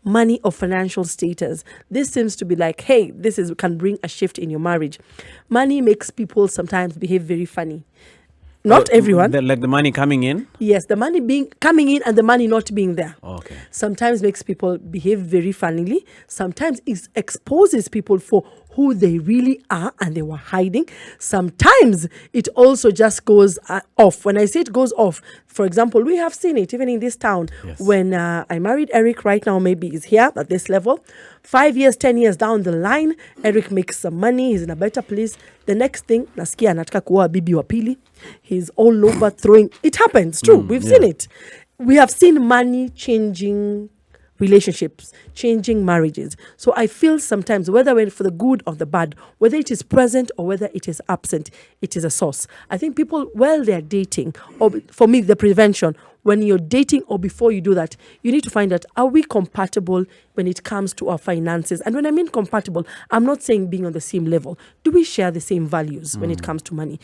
money or financial status. This seems to be like, hey, can bring a shift in your marriage. Money makes people sometimes behave very funny. Not everyone. Like the money coming in? Yes, the money coming in and the money not being there. Okay. Sometimes makes people behave very funnily. Sometimes it exposes people for who they really are and they were hiding. Sometimes it also just goes off. When I say it goes off, for example, we have seen it even in this town. Yes. When I married Eric, right now maybe he's here at this level. 5 years, 10 years down the line, Eric makes some money. He's in a better place. The next thing, nasikia anataka kuoa bibi wa pili. He's all over throwing. It happens, true. We've seen it. We have seen money changing relationships, changing marriages. So I feel sometimes, whether for the good or the bad, whether it is present or whether it is absent, it is a source. I think people, while they're dating, or for me, the prevention, when you're dating or before you do that, you need to find out, are we compatible when it comes to our finances? And when I mean compatible, I'm not saying being on the same level. Do we share the same values when it comes to money?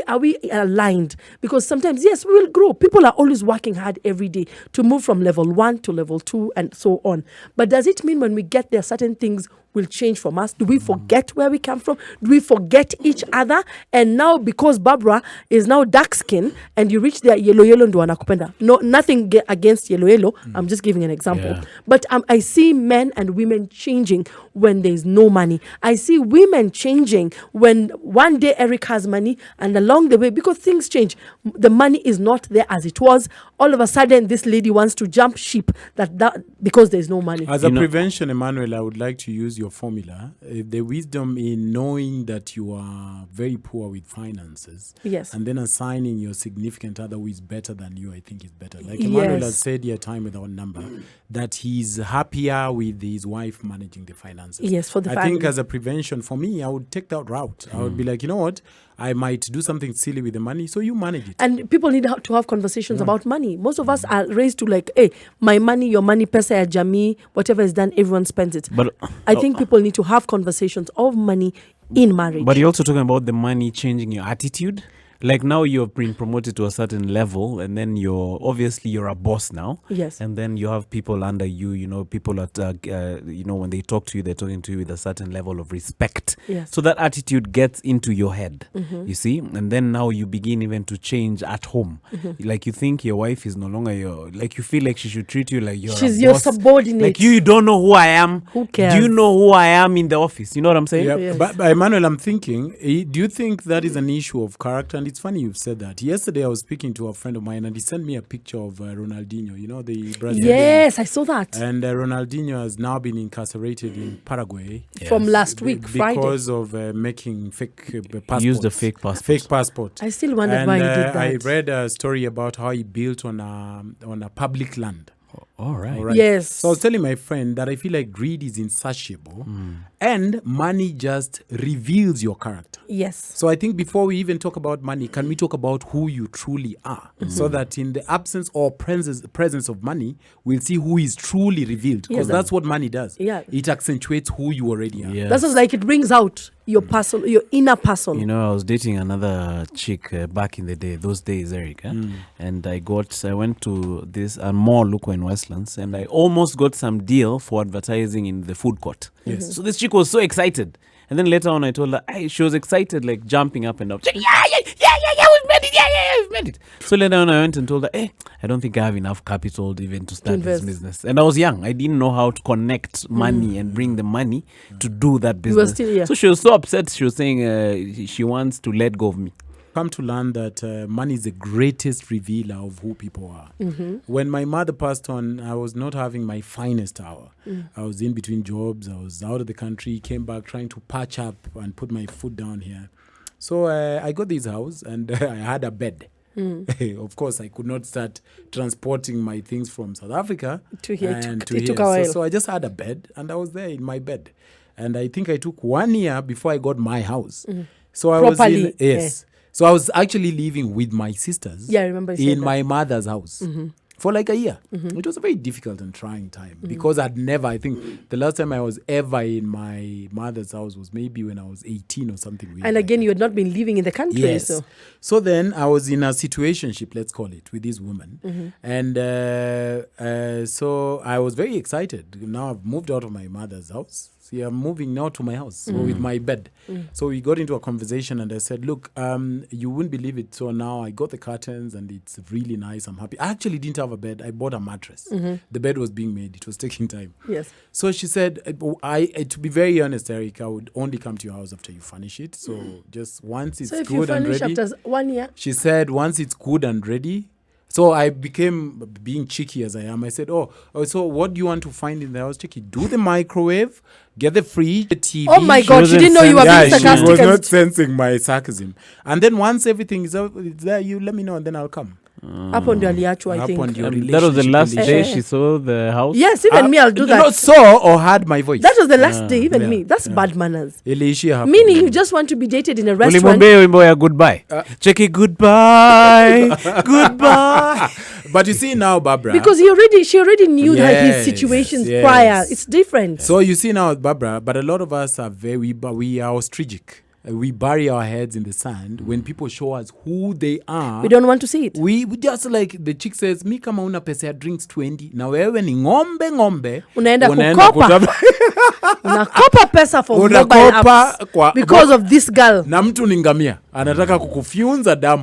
Are we aligned? Because sometimes, yes, we will grow. People are always working hard every day to move from level 1 to level 2 and so on. But does it mean when we get there, certain things will change from us? Do we forget where we come from? Do we forget each other? And now, because Barbara is now dark skin and you reach there, yellow ndo wanakupenda. No, nothing against yellow. I'm just giving an example. Yeah. But I see men and women changing when there's no money. I see women changing when one day Eric has money and along the way, because things change, the money is not there as it was. All of a sudden, this lady wants to jump ship that because there's no money. As a prevention, Emmanuel, I would like to use your formula. The wisdom in knowing that you are very poor with finances. Yes. And then assigning your significant other who is better than you, I think is better. Like Emmanuel has said here, time without number, that he's happier with his wife managing the finances. Yes, for the family. I think as a prevention, for me, I would take that route. I would be like, you know what? I might do something silly with the money, so you manage it. And people need to have conversations about money. Most of us are raised to like, hey, my money, your money, pesa ya jamii, whatever is done, everyone spends it. But I think people need to have conversations of money in marriage. But you're also talking about the money changing your attitude. Like now you've been promoted to a certain level and then you're a boss now. Yes. And then you have people under you, people at, when they talk to you, they're talking to you with a certain level of respect. Yes. So that attitude gets into your head, you see? And then now you begin even to change at home. Like you think your wife is no longer like you feel like she should treat you like she's a your boss. subordinate. Like you don't know who I am. Who cares? Do you know who I am in the office? You know what I'm saying? Yeah, Yes. but Emmanuel, I'm thinking, do you think that is an issue of character? And it's funny you've said that. Yesterday I was speaking to a friend of mine and he sent me a picture of Ronaldinho, the Brazilian. Yes, I saw that. And Ronaldinho has now been incarcerated in Paraguay. From last week, Friday. Because of making fake passports. Used a fake passport. Fake passport. I still wondered why he did that. I read a story about how he built on a public land. All right. Yes. So I was telling my friend that I feel like greed is insatiable and money just reveals your character. Yes. So I think before we even talk about money, can we talk about who you truly are? So that in the absence or presence of money, we'll see who is truly revealed. Because that's what money does. Yeah. It accentuates who you already are. Yes. That's just like it brings out your person, your inner person. I was dating another chick back in the day, those days, Eric. And I went to this mall, Luko in Westlands, and I almost got some deal for advertising in the food court. Yes. So this chick was so excited. And then later on, I told her, she was excited, like jumping up and down. We've made it, we've made it. So later on, I went and told her, I don't think I have enough capital even to start this business. And I was young. I didn't know how to connect money and bring the money to do that business. You were still, yeah. So she was so upset. She was saying she wants to let go of me. Come to learn that money is the greatest revealer of who people are. When my mother passed on, I was not having my finest hour. I was in between jobs. I was out of the country, came back trying to patch up and put my foot down here. So I got this house and I had a bed. Of course, I could not start transporting my things from South Africa to here. And It took a while. So I just had a bed and I was there in my bed. And I think I took 1 year before I got my house. So I Properly, was in, yes. So I was actually living with my sisters Yeah, I remember you said in that. my mother's house for like a year. It was a very difficult and trying time because I think the last time I was ever in my mother's house was maybe when I was 18 or something. And again, you had not been living in the country. Yes. So then I was in a situationship, let's call it, with this woman. And so I was very excited. Now I've moved out of my mother's house. See, I'm moving now to my house with my bed. So we got into a conversation and I said, look, you wouldn't believe it. So now I got the curtains and it's really nice. I'm happy. I actually didn't have a bed. I bought a mattress. The bed was being made. It was taking time. Yes. So she said, to be very honest, Eric, I would only come to your house after you furnish it. So just once it's So if good you and furnish ready. after 1 year? She said, once it's good and ready. So I became, being cheeky as I am, I said, oh, so what do you want to find in the house, cheeky? Do the microwave, get the fridge, the TV. Oh my God, she didn't know you were being sarcastic. She was not sensing my sarcasm. And then once everything is there, you let me know and then I'll come. Hapo ndio aliachwa, I think. That was the last day she saw the house. Yes, even me, I'll do that. Not saw or heard my voice. That was the last day, even me. That's bad manners. Iliishia hapo. Meaning you just want to be dated in a restaurant. Ulimwambia wimbo ya goodbye. Checky goodbye. Goodbye. But you see now, Barbara. Because she already knew his situations prior. It's different. So you see now, Barbara, but a lot of us are we are ostragic. We bury our heads in the sand when people show us who they are. We don't want to see it. We just like the chick says, mi kama una pesa ya drinks 20 na wewe ni ngombe unaenda kukopa. Unakopa pesa for mobile apps because of this girl. Na mtu ni ngamia anataka kukufyunza damu.